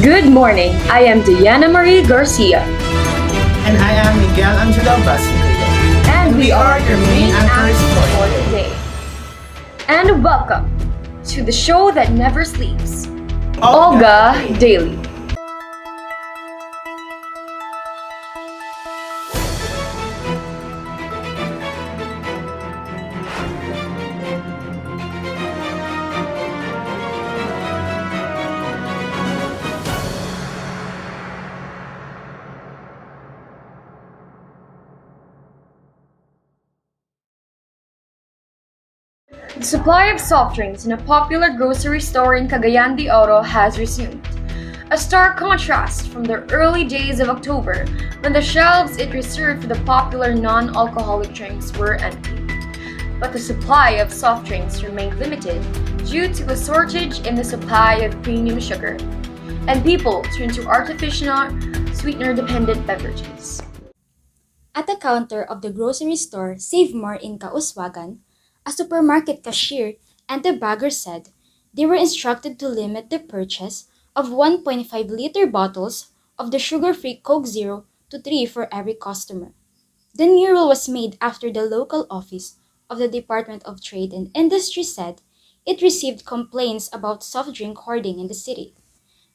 Good morning. I am Diana Maree Garcia. And I am Miguel Angelo Basinillo. And we are your main anchors for today. today. And welcome to the show that never sleeps, OLGA Daily. The supply of soft drinks in a popular grocery store in Cagayan de Oro has resumed. A stark contrast from the early days of October, when the shelves it reserved for the popular non-alcoholic drinks were empty. But the supply of soft drinks remained limited due to a shortage in the supply of premium sugar, and people turned to artificial sweetener-dependent beverages. At the counter of the grocery store Save More in Kauswagan, a supermarket cashier and the bagger said they were instructed to limit the purchase of 1.5-liter bottles of the sugar-free Coke Zero to 3 for every customer. The new rule was made after the local office of the Department of Trade and Industry said it received complaints about soft drink hoarding in the city.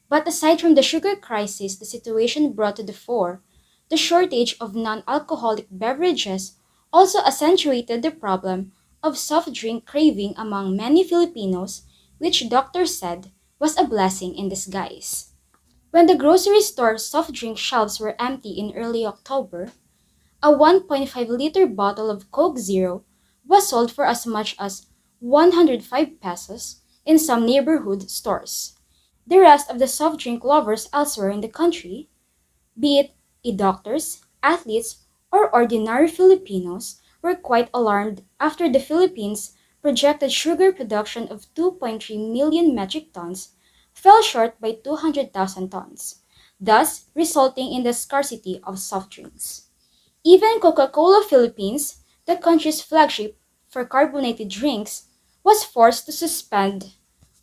But aside from the sugar crisis the situation brought to the fore, the shortage of non-alcoholic beverages also accentuated the problem of soft drink craving among many Filipinos, which doctors said was a blessing in disguise. When the grocery store soft drink shelves were empty in early October, a 1.5-liter bottle of Coke Zero was sold for as much as 105 pesos in some neighborhood stores. The rest of the soft drink lovers elsewhere in the country, be it doctors, athletes, or ordinary Filipinos, were quite alarmed after the Philippines' projected sugar production of 2.3 million metric tons fell short by 200,000 tons, thus resulting in the scarcity of soft drinks. Even Coca-Cola Philippines, the country's flagship for carbonated drinks, was forced to suspend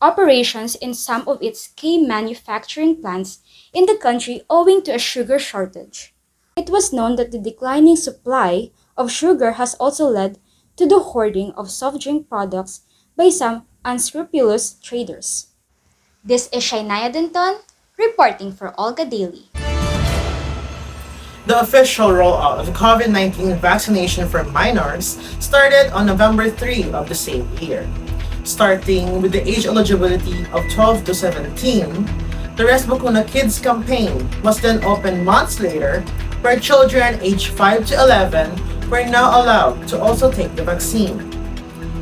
operations in some of its key manufacturing plants in the country owing to a sugar shortage. It was known that the declining supply of sugar has also led to the hoarding of soft drink products by some unscrupulous traders. This is Shainaia Dunton reporting for OLGA Daily. The official rollout of COVID-19 vaccination for minors started on November 3 of the same year. Starting with the age eligibility of 12 to 17, the Rest Bakuna Kids campaign was then opened months later, where children aged 5 to 11 were now allowed to also take the vaccine.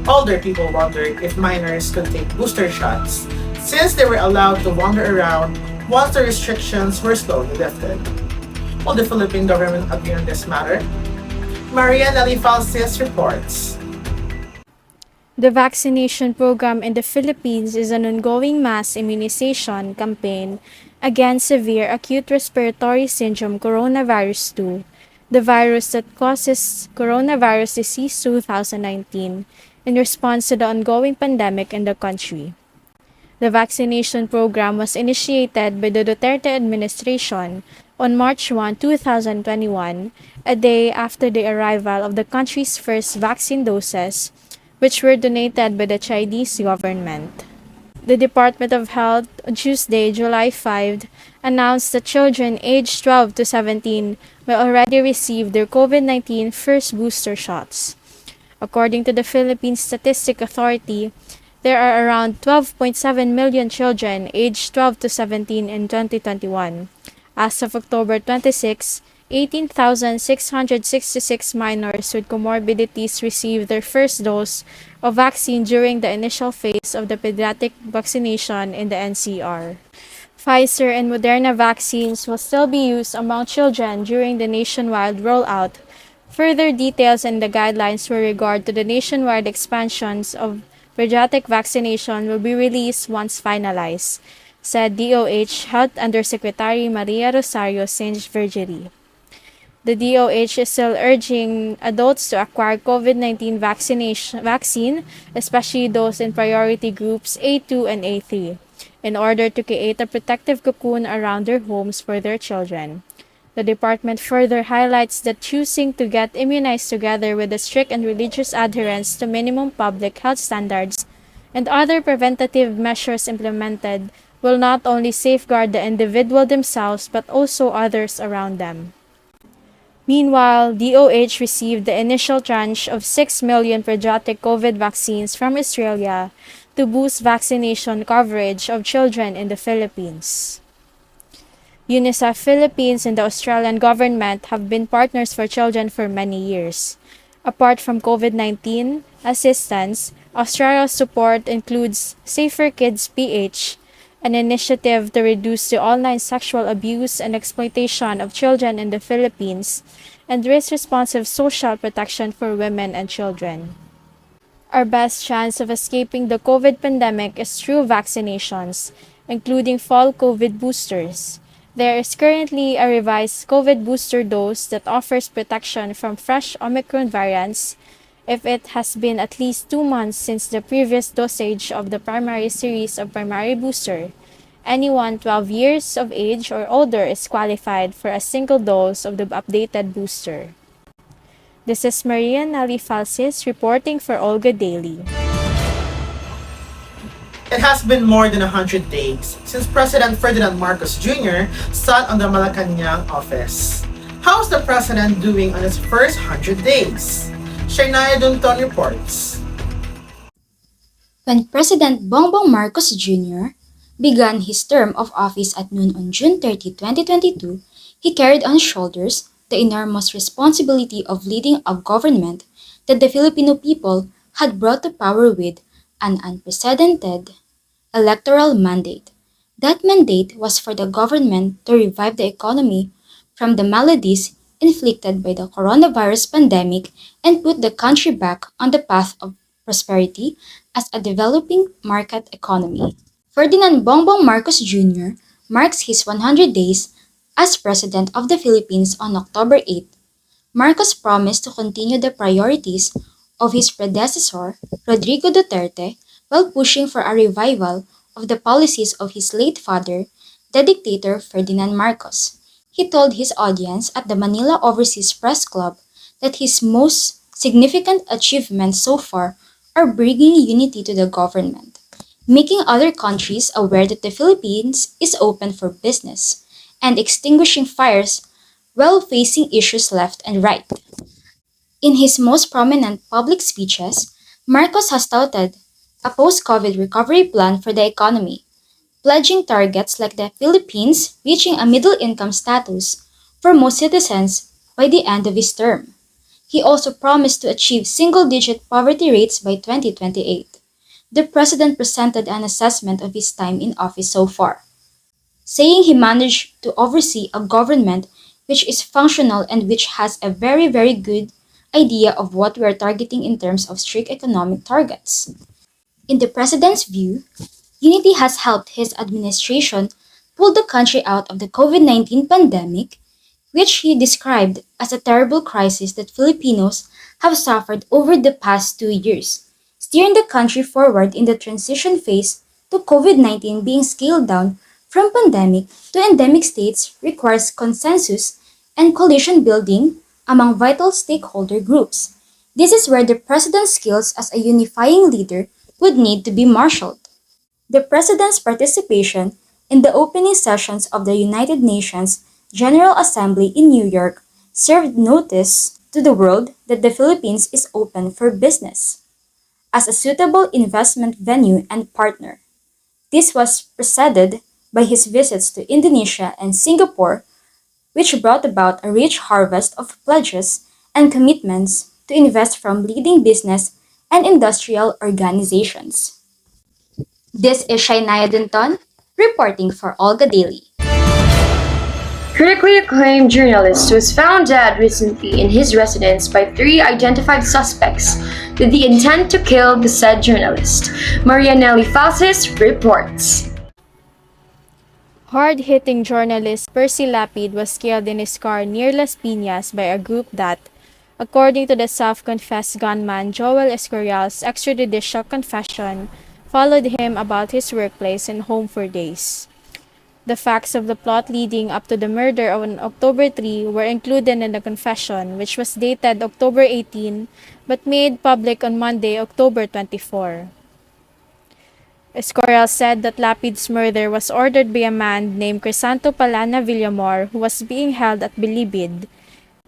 Older people wondered if minors could take booster shots, since they were allowed to wander around once the restrictions were slowly lifted. Will the Philippine government agree on this matter? Nellie Falcis reports. The vaccination program in the Philippines is an ongoing mass immunization campaign against severe acute respiratory syndrome coronavirus 2, the virus that causes coronavirus disease 2019, in response to the ongoing pandemic in the country. The vaccination program was initiated by the Duterte administration on March 1, 2021, a day after the arrival of the country's first vaccine doses, which were donated by the Chinese government. The Department of Health on Tuesday, July 5, announced that children aged 12 to 17 will already receive their COVID-19 first booster shots. According to the Philippine Statistic Authority, there are around 12.7 million children aged 12 to 17 in 2021. As of October 26, 18,666 minors with comorbidities received their first dose of vaccine during the initial phase of the pediatric vaccination in the NCR. Pfizer and Moderna vaccines will still be used among children during the nationwide rollout. Further details and the guidelines with regard to the nationwide expansions of pediatric vaccination will be released once finalized, said DOH Health Undersecretary Maria Rosario St. Virgili. The DOH is still urging adults to acquire COVID-19 vaccine, especially those in priority groups A2 and A3. in order to create a protective cocoon around their homes for their children. The department further highlights that choosing to get immunized together with a strict and religious adherence to minimum public health standards and other preventative measures implemented will not only safeguard the individual themselves but also others around them. Meanwhile, DOH received the initial tranche of 6 million pediatric COVID vaccines from Australia to boost vaccination coverage of children in the Philippines. UNICEF Philippines and the Australian government have been partners for children for many years. Apart from COVID-19 assistance, Australia's support includes Safer Kids PH, an initiative to reduce the online sexual abuse and exploitation of children in the Philippines, and risk-responsive social protection for women and children. Our best chance of escaping the COVID pandemic is through vaccinations, including fall COVID boosters. There is currently a revised COVID booster dose that offers protection from fresh Omicron variants if it has been at least 2 months since the previous dosage of the primary series of primary booster. Anyone 12 years of age or older is qualified for a single dose of the updated booster. This is Nellie Falcis reporting for OLGA Daily. It has been more than 100 days since President Ferdinand Marcos Jr. sat on the Malacanang office. How's the president doing on his first 100 days? Shainaia Dunton reports. When President Bongbong Marcos Jr. began his term of office at noon on June 30, 2022, he carried on his shoulders the enormous responsibility of leading a government that the Filipino people had brought to power with an unprecedented electoral mandate. That mandate was for the government to revive the economy from the maladies inflicted by the coronavirus pandemic and put the country back on the path of prosperity as a developing market economy. Ferdinand Bongbong Marcos Jr. marks his 100 days as President of the Philippines on October 8. Marcos promised to continue the priorities of his predecessor, Rodrigo Duterte, while pushing for a revival of the policies of his late father, the dictator Ferdinand Marcos. He told his audience at the Manila Overseas Press Club that his most significant achievements so far are bringing unity to the government, making other countries aware that the Philippines is open for business, and extinguishing fires while facing issues left and right. In his most prominent public speeches, Marcos has touted a post-COVID recovery plan for the economy, pledging targets like the Philippines reaching a middle-income status for most citizens by the end of his term. He also promised to achieve single-digit poverty rates by 2028. The president presented an assessment of his time in office so far, saying he managed to oversee a government which is functional and which has a very good idea of what we are targeting in terms of strict economic targets. In the president's view, unity has helped his administration pull the country out of the COVID-19 pandemic, which he described as a terrible crisis that Filipinos have suffered over the past 2 years, steering the country forward in the transition phase to COVID-19 being scaled down from pandemic to endemic states requires consensus and coalition building among vital stakeholder groups. This is where the president's skills as a unifying leader would need to be marshaled. The president's participation in the opening sessions of the United Nations General Assembly in New York served notice to the world that the Philippines is open for business as a suitable investment venue and partner. This was preceded by his visits to Indonesia and Singapore, which brought about a rich harvest of pledges and commitments to invest from leading business and industrial organizations. This is Shainaia Dunton, reporting for OLGA Daily. Critically acclaimed journalist was found dead recently in his residence by 3 identified suspects with the intent to kill the said journalist. Nellie Falcis reports. Hard-hitting journalist Percy Lapid was killed in his car near Las Piñas by a group that, according to the self-confessed gunman Joel Escorial's extrajudicial confession, followed him about his workplace and home for days. The facts of the plot leading up to the murder on October 3 were included in the confession, which was dated October 18 but made public on Monday, October 24. Escorial said that Lapid's murder was ordered by a man named Crisanto Palana Villamor, who was being held at Bilibid.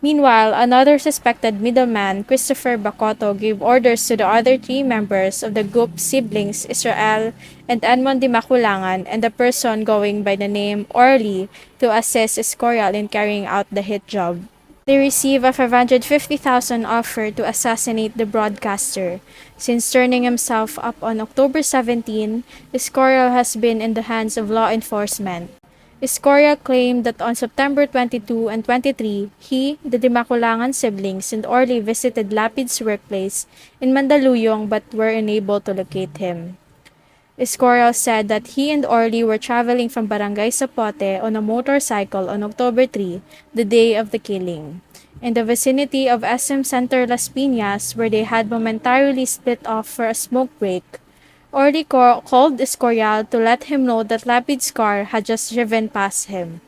Meanwhile, another suspected middleman, Christopher Bacoto, gave orders to the other three members of the group's siblings, Israel and Edmond de Maculangan, and the person going by the name Orly, to assist Escorial in carrying out the hit job. They receive a 550,000 offer to assassinate the broadcaster. Since turning himself up on October 17, Escorial has been in the hands of law enforcement. Escorial claimed that on September 22 and 23, he, the Dimaculangan siblings, and Orly visited Lapid's workplace in Mandaluyong but were unable to locate him. Escorial said that he and Orly were traveling from Barangay Zapote on a motorcycle on October 3, the day of the killing, in the vicinity of SM Center Las Piñas, where they had momentarily split off for a smoke break. Orly called Escorial to let him know that Lapid's car had just driven past him.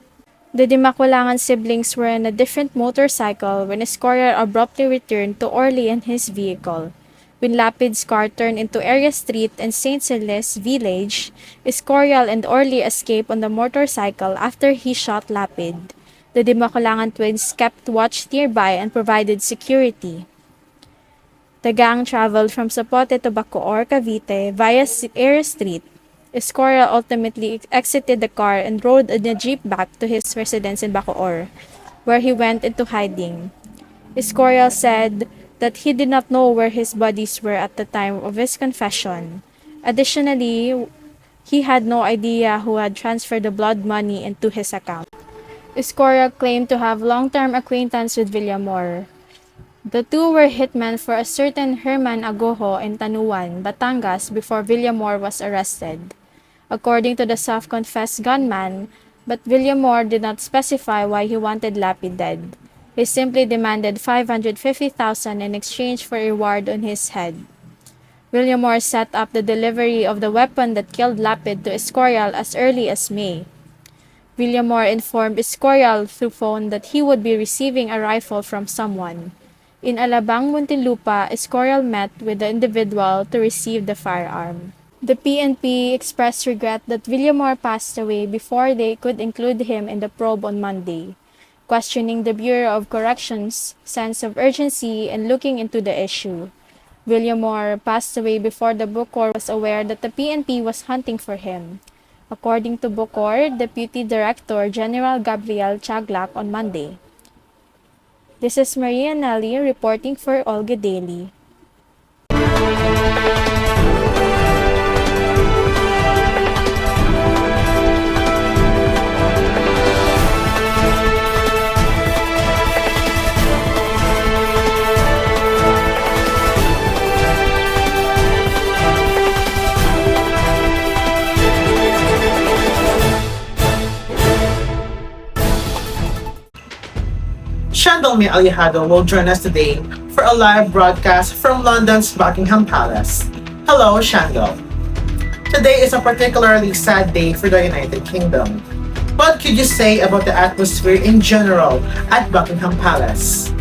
The Dimaculangan siblings were in a different motorcycle when Escorial abruptly returned to Orly and his vehicle. When Lapid's car turned into Area Street and St. Celeste Village, Escorial and Orly escaped on the motorcycle after he shot Lapid. The Dimaculangan twins kept watch nearby and provided security. The gang traveled from Zapote to Bacoor, Cavite via Area Street. Escorial ultimately exited the car and rode in a jeep back to his residence in Bacoor, where he went into hiding. Escorial said that he did not know where his bodies were at the time of his confession. Additionally, he had no idea who had transferred the blood money into his account. Escorial claimed to have long-term acquaintance with Villamor. The two were hitmen for a certain Herman Agojo in Tanuan, Batangas before Villamor was arrested. According to the self-confessed gunman, but Villamor did not specify why he wanted Lapid dead. He simply demanded 550,000 in exchange for a reward on his head. Villamor set up the delivery of the weapon that killed Lapid to Escorial as early as May. Villamor informed Escorial through phone that he would be receiving a rifle from someone. In Alabang, Muntinlupa, Escorial met with the individual to receive the firearm. The PNP expressed regret that Villamor passed away before they could include him in the probe on Monday, questioning the Bureau of Corrections' sense of urgency and looking into the issue. Villamor passed away before the Bucor was aware that the PNP was hunting for him, according to Bucor Deputy Director General Gabriel Chaglak on Monday. This is Maria Nellie reporting for OLGA Daily. Schendel Mae Alejado will join us today for a live broadcast from London's Buckingham Palace. Hello, Schendel. Today is a particularly sad day for the United Kingdom. What could you say about the atmosphere in general at Buckingham Palace?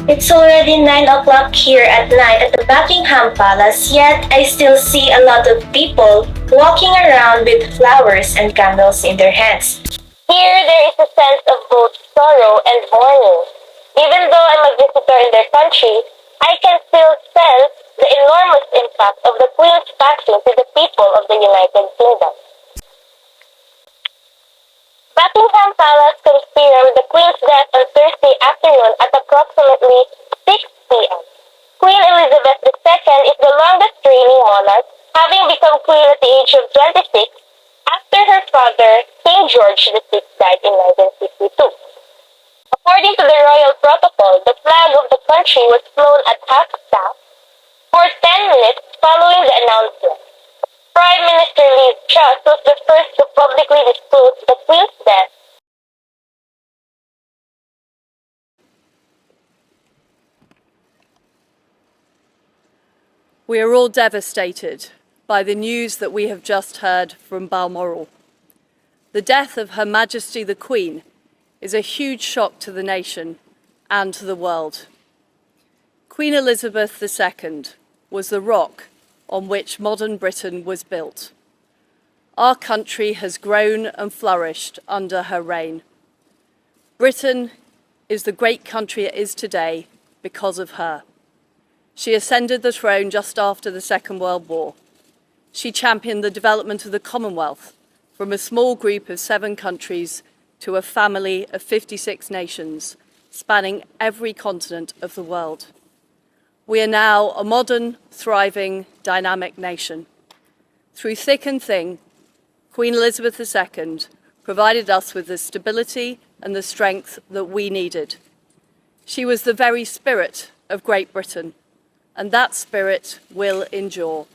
It's already 9 o'clock here at night at the Buckingham Palace, yet I still see a lot of people walking around with flowers and candles in their hands. Here, there is a sense of both sorrow and mourning. Even though I'm a visitor in their country, I can still sense the enormous impact of the Queen's passing to the people of the United Kingdom. Buckingham Palace comes here with the Queen's death on Thursday afternoon at approximately 6 p.m. Queen Elizabeth II is the longest reigning monarch, having become queen at the age of 26 after her father, King George VI, died in 1952. According to the royal protocol, the flag of the country was flown at half-staff for 10 minutes following the announcement. Prime Minister Liz Truss was the first to publicly disclose the Queen's death. We are all devastated. by the news that we have just heard from Balmoral. The death of Her Majesty the Queen is a huge shock to the nation and to the world. Queen Elizabeth II was the rock on which modern Britain was built. Our country has grown and flourished under her reign. Britain is the great country it is today because of her. She ascended the throne just after the Second World War. She championed the development of the Commonwealth from a small group of 7 countries to a family of 56 nations, spanning every continent of the world. We are now a modern, thriving, dynamic nation. Through thick and thin, Queen Elizabeth II provided us with the stability and the strength that we needed. She was the very spirit of Great Britain, and that spirit will endure.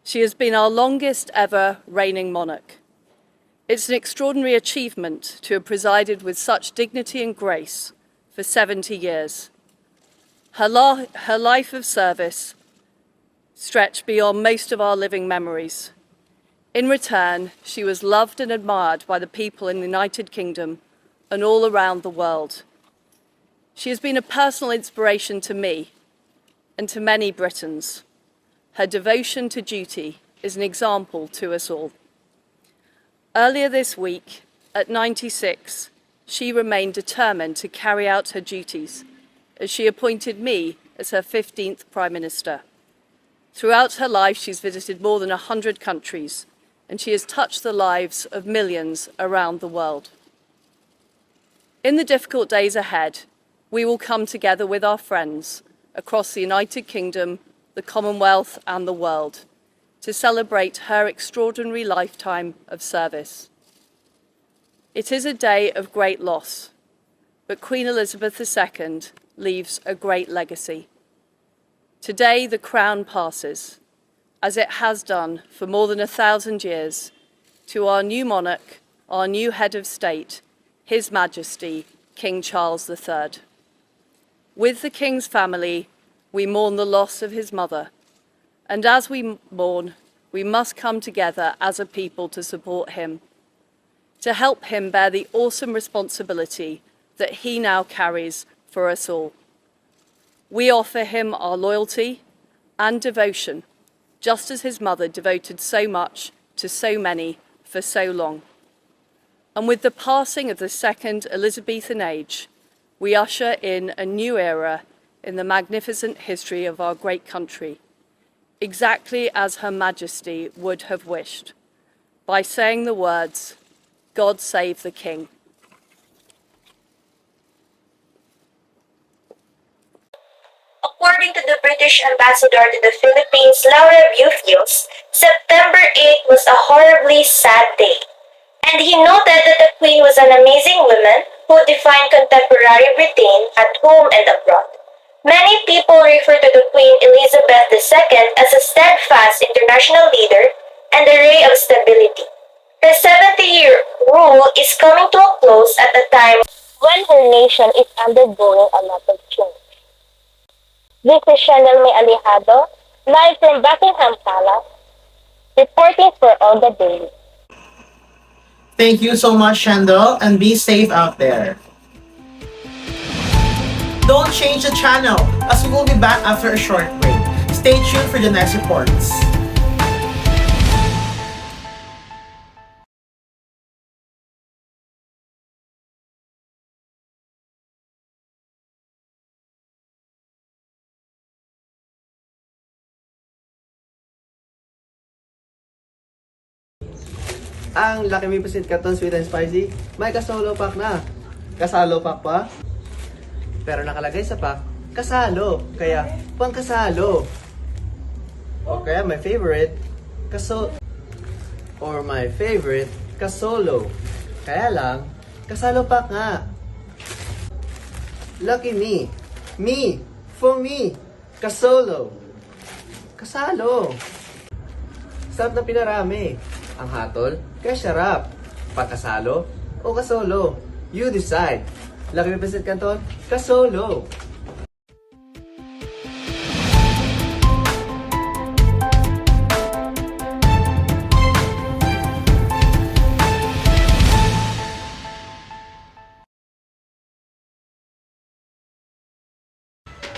She has been our longest ever reigning monarch. It's an extraordinary achievement to have presided with such dignity and grace for 70 years. Her life of service stretched beyond most of our living memories. In return, she was loved and admired by the people in the United Kingdom and all around the world. She has been a personal inspiration to me and to many Britons. Her devotion to duty is an example to us all. Earlier this week, at 96, she remained determined to carry out her duties as she appointed me as her 15th Prime Minister. Throughout her life, she's visited more than 100 countries, and she has touched the lives of millions around the world. In the difficult days ahead, we will come together with our friends across the United Kingdom, the Commonwealth and the world to celebrate her extraordinary lifetime of service. It is a day of great loss, but Queen Elizabeth II leaves a great legacy. Today the crown passes, as it has done for more than 1,000 years, to our new monarch, our new head of state, His Majesty, King Charles III. With the King's family, we mourn the loss of his mother, and as we mourn, we must come together as a people to support him, to help him bear the awesome responsibility that he now carries for us all. We offer him our loyalty and devotion, just as his mother devoted so much to so many for so long. And with the passing of the Second Elizabethan age, we usher in a new era in the magnificent history of our great country, exactly as Her Majesty would have wished, by saying the words, "God save the King." According to the British ambassador to the Philippines, Laura Bufios, September 8 was a horribly sad day. And he noted that the Queen was an amazing woman who defined contemporary Britain at home and abroad. Many people refer to the Queen Elizabeth II as a steadfast international leader and a ray of stability. Her 70-year rule is coming to a close at a time when her nation is undergoing a lot of change. This is Schendel Mae Alejado, live from Buckingham Palace, reporting for OLGA Daily. Thank you so much, Shaindel, and be safe out there. Don't change the channel, as we will be back after a short break. Stay tuned for the next reports. Ang Laki May Pasit Canton Sweet and Spicy, may kasolo pack na. Kasalo pack pa? Pero nakalagay sa pack, kasalo. Kaya, pangkasalo. O kaya my favorite, kasolo. Kaya lang, kasalo pack nga. Lucky me. Me. For me. Kasolo. Kasalo. Sarap na pinarami. Ang hatol, kaya sarap. Pagkasalo o kasolo? You decide. Laki May Pasit Canton, kasolo.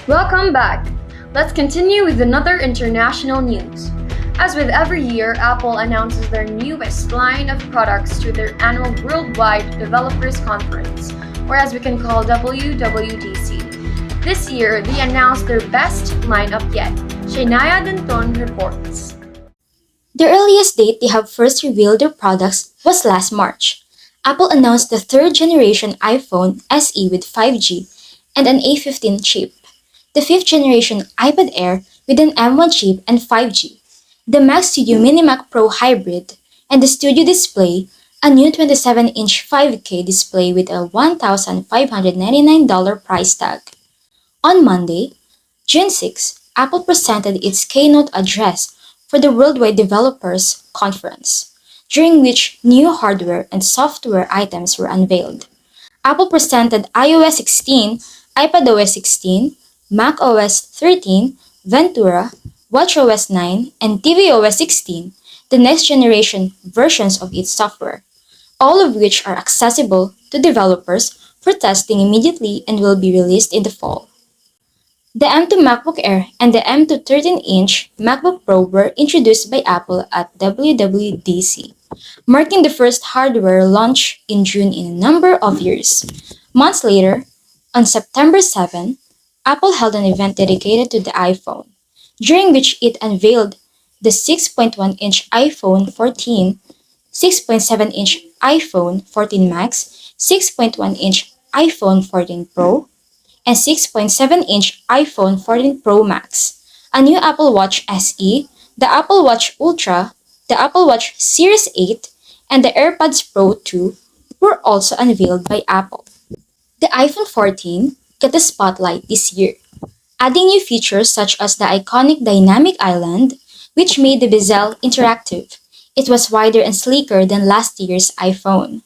Welcome back. Let's continue with another international news. As with every year, Apple announces their newest line of products to their annual Worldwide Developers Conference, or as we can call WWDC. This year, they announced their best lineup yet. Shainaia Dunton reports. The earliest date they have first revealed their products was last March. Apple announced the third generation iPhone SE with 5G and an A15 chip, the fifth generation iPad Air with an M1 chip and 5G, the Mac Studio Mini Mac Pro Hybrid, and the Studio Display, a new 27-inch 5K display with a $1,599 price tag. On Monday, June 6, Apple presented its keynote address for the Worldwide Developers Conference, during which new hardware and software items were unveiled. Apple presented iOS 16, iPadOS 16, macOS 13, Ventura, watchOS 9, and tvOS 16, the next generation versions of its software, all of which are accessible to developers for testing immediately and will be released in the fall. The M2 MacBook Air and the M2 13-inch MacBook Pro were introduced by Apple at WWDC, marking the first hardware launch in June in a number of years. Months later, on September 7, Apple held an event dedicated to the iPhone, during which it unveiled the 6.1-inch iPhone 14, 6.7-inch iPhone 14 Max, 6.1-inch iPhone 14 Pro, and 6.7-inch iPhone 14 Pro Max, a new Apple Watch SE, the Apple Watch Ultra, the Apple Watch Series 8, and the AirPods Pro 2 were also unveiled by Apple. The iPhone 14 got the spotlight this year, adding new features such as the iconic dynamic island, which made the bezel interactive. It was wider and sleeker than last year's iPhone.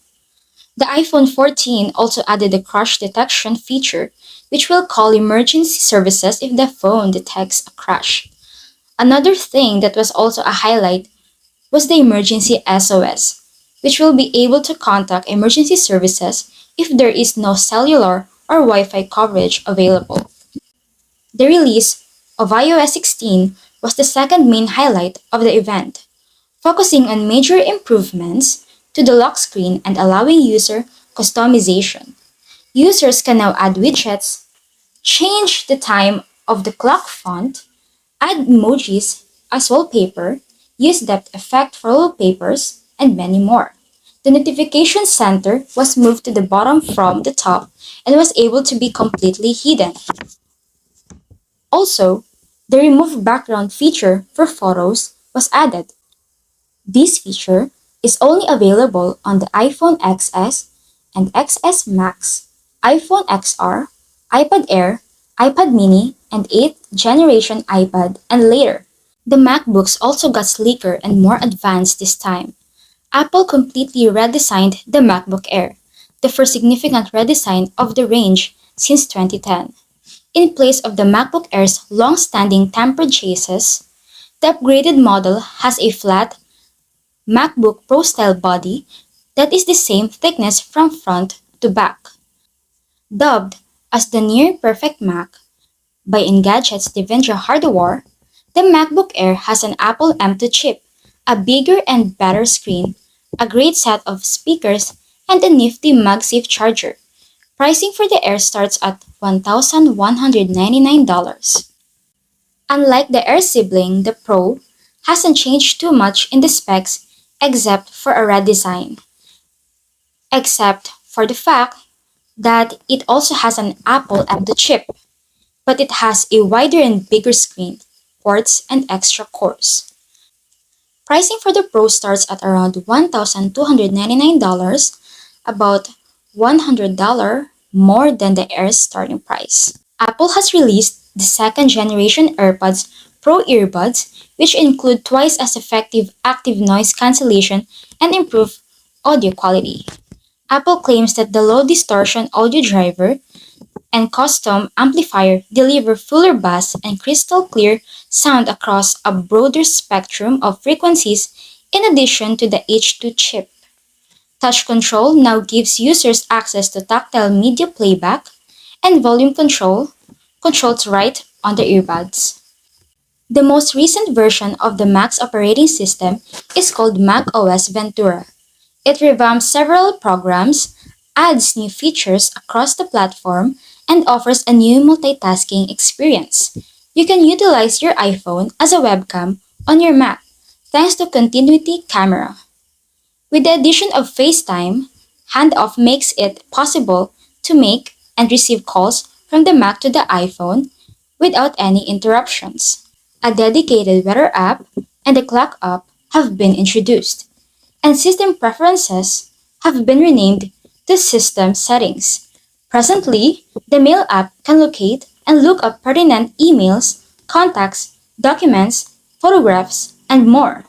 The iPhone 14 also added the crash detection feature, which will call emergency services if the phone detects a crash. Another thing that was also a highlight was the emergency SOS, which will be able to contact emergency services if there is no cellular or Wi-Fi coverage available. The release of iOS 16 was the second main highlight of the event, focusing on major improvements to the lock screen and allowing user customization. Users can now add widgets, change the time of the clock font, add emojis as wallpaper, use depth effect for wallpapers, and many more. The notification center was moved to the bottom from the top and was able to be completely hidden. Also, the remove background feature for photos was added. This feature is only available on the iPhone XS and XS Max, iPhone XR, iPad Air, iPad mini, and 8th generation iPad and later. The MacBooks also got sleeker and more advanced this time. Apple completely redesigned the MacBook Air, the first significant redesign of the range since 2010. In place of the MacBook Air's long-standing tempered chassis, the upgraded model has a flat MacBook Pro style body that is the same thickness from front to back. Dubbed as the near perfect Mac by Engadget's Devendra Hardawar, the MacBook Air has an Apple M2 chip, a bigger and better screen, a great set of speakers, and a nifty MagSafe charger. Pricing for the Air starts at $1,199. Unlike the Air sibling, the Pro hasn't changed too much in the specs except for a redesign, except for the fact that it also has an Apple M2 chip, but it has a wider and bigger screen, ports, and extra cores. Pricing for the Pro starts at around $1,299, about $100 more than the Air's starting price. Apple has released the second generation AirPods Pro earbuds, which include twice as effective active noise cancellation and improved audio quality. Apple claims that the low distortion audio driver and custom amplifier deliver fuller bass and crystal clear sound across a broader spectrum of frequencies in addition to the H2 chip. Touch control now gives users access to tactile media playback and volume control, controls right on the earbuds. The most recent version of the Mac's operating system is called Mac OS Ventura. It revamps several programs, adds new features across the platform, and offers a new multitasking experience. You can utilize your iPhone as a webcam on your Mac thanks to Continuity Camera. With the addition of FaceTime, Handoff makes it possible to make and receive calls from the Mac to the iPhone without any interruptions. A dedicated weather app and a clock app have been introduced, and system preferences have been renamed to System Settings. Presently, the Mail app can locate and look up pertinent emails, contacts, documents, photographs, and more.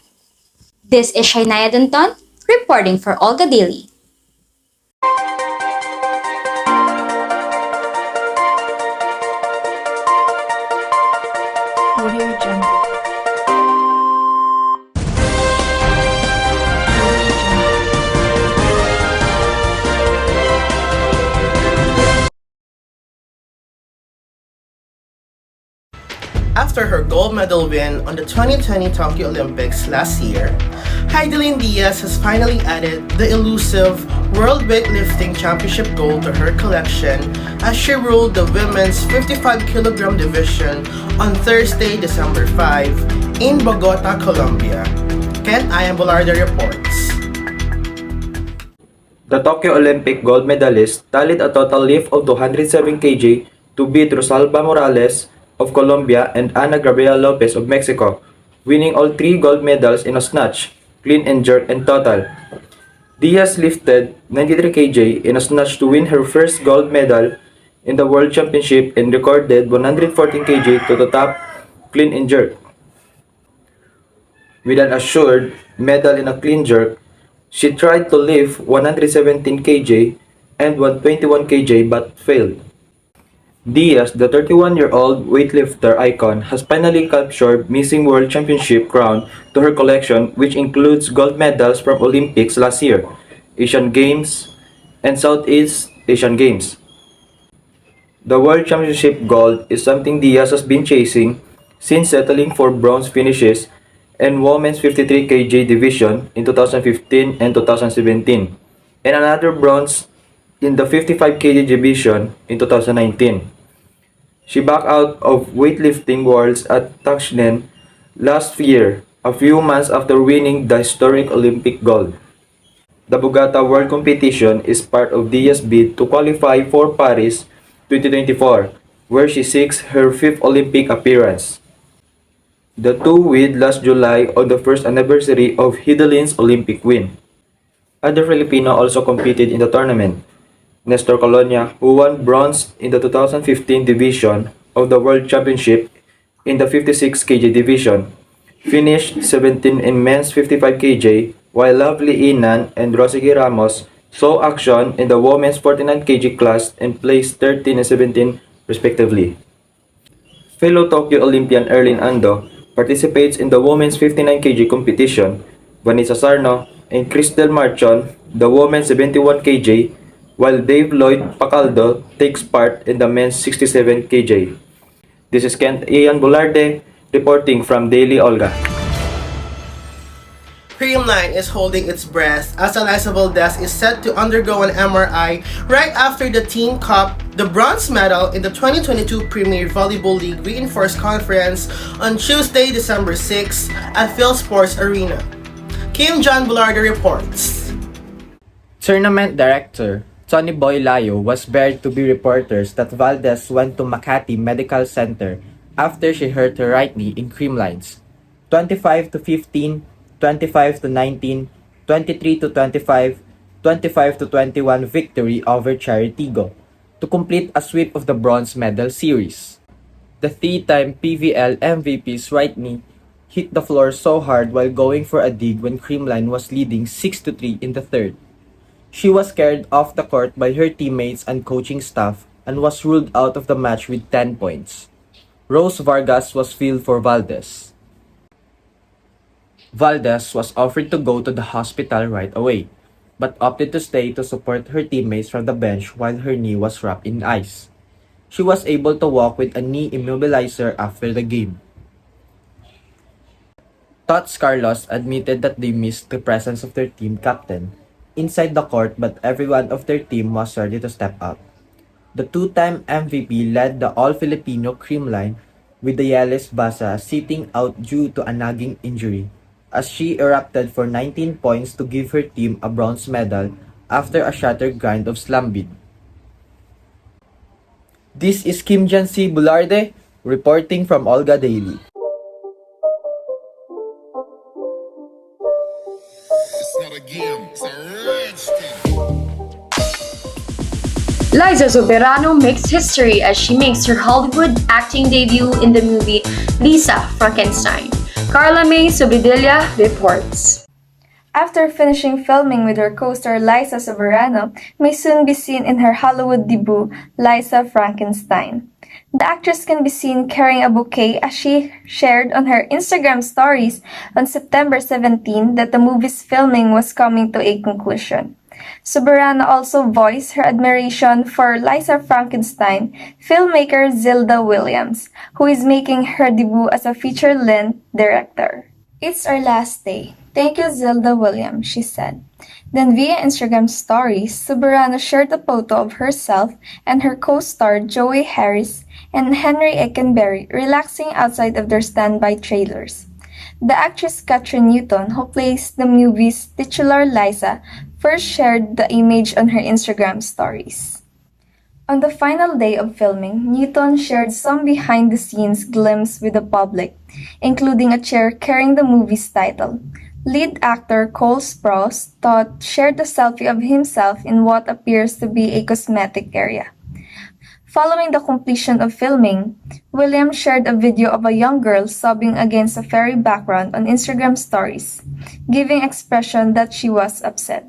This is Shainaia Dunton reporting for OLGA Daily. Audio Jungle. After her gold medal win on the 2020 Tokyo Olympics last year, Heidelin Diaz has finally added the elusive World Weightlifting Championship gold to her collection as she ruled the women's 55-kilogram division on Thursday, December 5 in Bogota, Colombia. Khent Ian Bolarde reports. The Tokyo Olympic gold medalist tallied a total lift of 207 kg to beat Rosalba Morales of Colombia and Ana Gabriela Lopez of Mexico, winning all three gold medals in a snatch, clean and jerk, and total. Diaz lifted 93 kg in a snatch to win her first gold medal in the World Championship and recorded 114 kg to the top, clean and jerk. With an assured medal in a clean jerk, she tried to lift 117 kg and 121 kg but failed. Diaz, the 31-year-old weightlifter icon, has finally captured missing World Championship crown to her collection, which includes gold medals from Olympics last year, Asian Games, and Southeast Asian Games. The World Championship gold is something Diaz has been chasing since settling for bronze finishes in women's 53 kg division in 2015 and 2017, and another bronze in the 55 kg division in 2019. She backed out of weightlifting worlds at Tashkent last year, a few months after winning the historic Olympic gold. The Bogota World Competition is part of Diaz's bid to qualify for Paris 2024, where she seeks her fifth Olympic appearance. The two wed last July on the first anniversary of Heidelin's Olympic win. Other Filipino also competed in the tournament. Nestor Colonia, who won bronze in the 2015 division of the World Championship in the 56 kg division, finished 17th in men's 55 kg, while Lovely Inan and Rosigi Ramos saw action in the women's 49 kg class and placed 13 and 17 respectively. Fellow Tokyo Olympian Erlin Ando participates in the women's 59 kg competition. Vanessa Sarno and Cristel Marchon, the women's 71 kg, while Dave Lloyd Pacaldo takes part in the men's 67 kg. This is Khent Ian Bolarde reporting from Daily Olga. Creamline is holding its breath as Eliza Valdez is set to undergo an MRI right after the team copped the bronze medal in the 2022 Premier Volleyball League Reinforced Conference on Tuesday, December 6 at Phil Sports Arena. John Bolarde reports. Tournament Director Tony Boy Layo was buried to be reporters that Valdez went to Makati Medical Center after she hurt her right knee in creamlines. 25 to 15, 25 to 19, 23 to 25, 25 to 21 victory over Charitigo to complete a sweep of the bronze medal series. The three-time PVL MVP's right knee hit the floor so hard while going for a dig when Creamline was leading 6-3 in the third. She was carried off the court by her teammates and coaching staff and was ruled out of the match with 10 points. Rose Vargas was filled for Valdez. Valdez was offered to go to the hospital right away, but opted to stay to support her teammates from the bench while her knee was wrapped in ice. She was able to walk with a knee immobilizer after the game. Tots Carlos admitted that they missed the presence of their team captain inside the court, but everyone of their team was ready to step up. The two-time MVP led the All-Filipino cream line with the Yeles Basa sitting out due to a nagging injury, as she erupted for 19 points to give her team a bronze medal after a shattered grind of slam bead. This is Kim Jancy Bolarde reporting from OLGA Daily. It's not a game, it's a rich thing. Liza Soberano makes history as she makes her Hollywood acting debut in the movie Lisa Frankenstein. Carla May Sobredilla reports. After finishing filming with her co-star Liza Soberano, may soon be seen in her Hollywood debut, Lisa Frankenstein. The actress can be seen carrying a bouquet as she shared on her Instagram stories on September 17 that the movie's filming was coming to a conclusion. Soberano also voiced her admiration for Lisa Frankenstein filmmaker Zilda Williams, who is making her debut as a feature-length director. "It's our last day. Thank you, Zilda Williams," she said. Then via Instagram stories, Soberano shared a photo of herself and her co-star Joey Harris and Henry Eckenberry relaxing outside of their standby trailers. The actress Kathryn Newton, who plays the movie's titular Liza, first shared the image on her Instagram stories. On the final day of filming, Newton shared some behind-the-scenes glimpses with the public, including a chair carrying the movie's title. Lead actor Cole Sprouse shared a selfie of himself in what appears to be a cosmetic area. Following the completion of filming, Williams shared a video of a young girl sobbing against a fairy background on Instagram stories, giving expression that she was upset.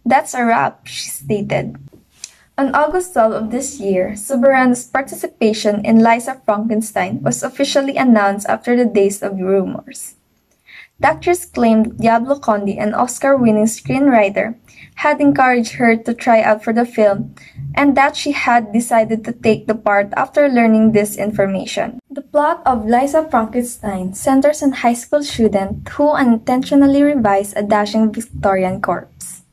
"That's a wrap," she stated. On August 12 of this year, Soberano's participation in Lisa Frankenstein was officially announced after the days of rumors. The actress claimed Diablo Condi, an Oscar-winning screenwriter, had encouraged her to try out for the film and that she had decided to take the part after learning this information. The plot of Lisa Frankenstein centers on a high school student who unintentionally revives a dashing Victorian corpse.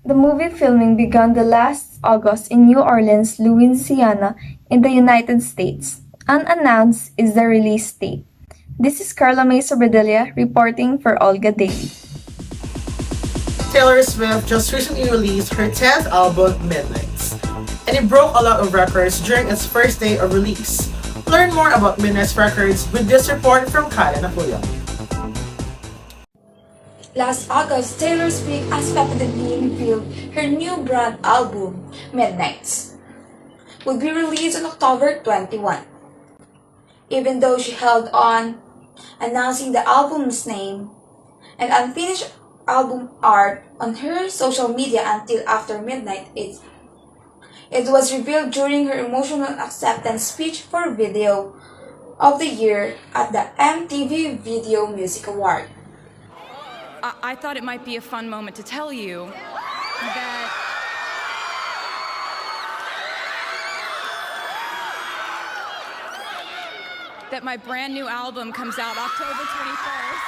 The movie filming began the last August in New Orleans, Louisiana, in the United States. Unannounced is the release date. This is Carla May Sobredilla reporting for OLGA Daily. Taylor Swift just recently released her 10th album, Midnights, and it broke a lot of records during its first day of release. Learn more about Midnights Records with this report from Kyle and Acuyong. Last August, Taylor Swift unexpectedly revealed her new brand album, Midnights, would be released on October 21. Even though she held on announcing the album's name and unfinished album art on her social media until after midnight, it was revealed during her emotional acceptance speech for Video of the Year at the MTV Video Music Award. I thought it might be a fun moment to tell you that my brand new album comes out October 21st.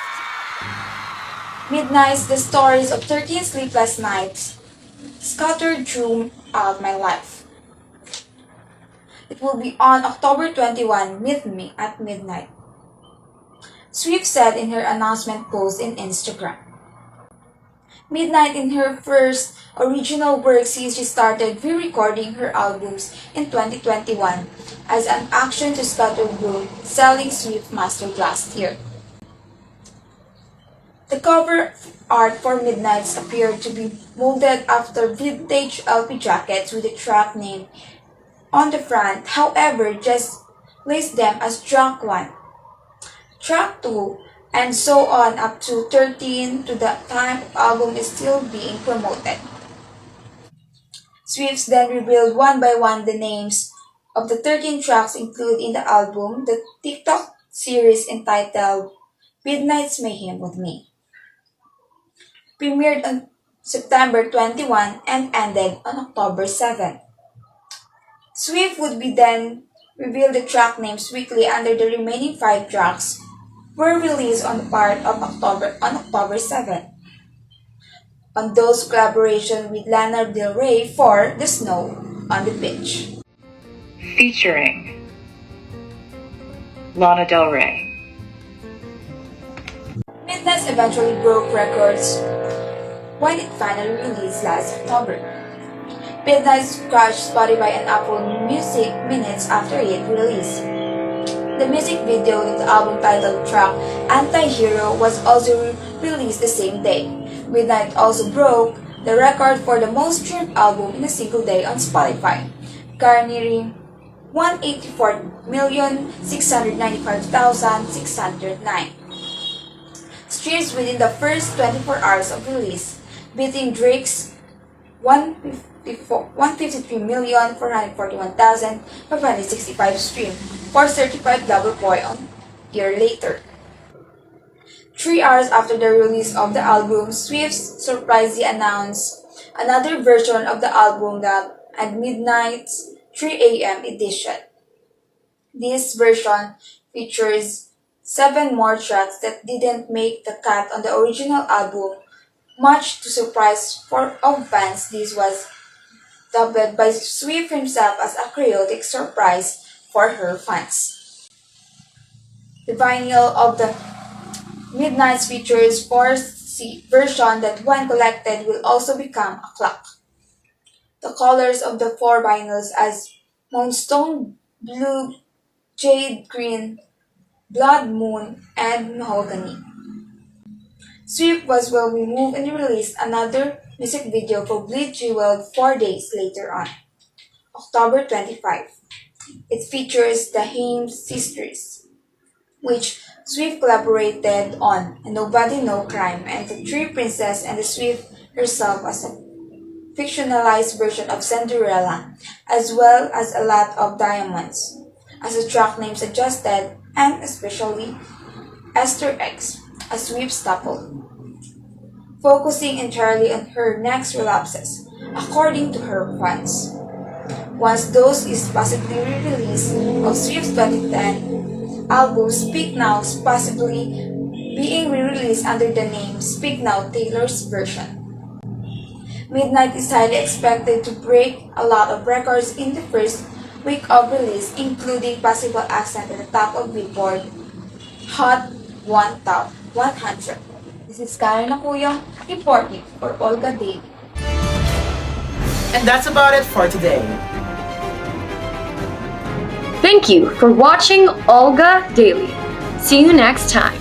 Midnights, the stories of 13 sleepless nights scattered throughout my life. It will be on October 21, meet me at midnight, Swift said in her announcement post in Instagram. Midnight in her first original work since she started re-recording her albums in 2021 as an action to scattered growth, selling Swift mastered last year. The cover art for Midnights appeared to be molded after vintage LP jackets with a track name on the front, however, just list them as Track 1, Track 2, and so on up to 13 to the time the album is still being promoted. Swift then revealed one by one the names of the 13 tracks included in the album, the TikTok series entitled Midnight's Mayhem with Me, premiered on September 21 and ended on October 7. Swift would be then revealed the track names weekly under the remaining 5 tracks were released on October 7. On those collaboration with Lana Del Rey for The Snow on the Beach. Featuring Lana Del Rey. Midnight eventually broke records when it finally released last October. Midnight crashed Spotify and Apple Music minutes after its release. The music video with the album title track Anti-Hero was also released the same day. Midnight also broke the record for the most streamed album in a single day on Spotify, garnering 184,695,609 streams within the first 24 hours of release, beating Drake's 153,441,565 stream for Certified Lover Boy a year later. 3 hours after the release of the album, Swift surprisingly announced another version of the album at midnight's 3 a.m. edition. This version features 7 more tracks that didn't make the cut on the original album. Much to surprise of fans, this was dubbed by Swift himself as a chaotic surprise for her fans. The vinyl of the Midnight features 4 version that when collected will also become a clock. The colors of the 4 vinyls as Moonstone Blue, Jade Green, Blood Moon, and Mahogany. Swift was well removed and released another music video for Bleed Jewel 4 days later on, October 25. It features the Hames sisters, which Swift collaborated on, and Nobody No Crime, and the 3 Princess and the Swift herself as a fictionalized version of Cinderella, as well as a lot of diamonds, as the track name suggested, and especially Esther X, a Swift staple, focusing entirely on her next relapses, according to her fans. Once those is possibly re-release of Swift's 2010 album Speak Now, possibly being re-released under the name Speak Now Taylor's version. Midnight is highly expected to break a lot of records in the first week of release, including possible ascent at the top of Billboard Hot 100. This is Acuyong reporting for OLGA Daily. And that's about it for today. Thank you for watching OLGA Daily. See you next time.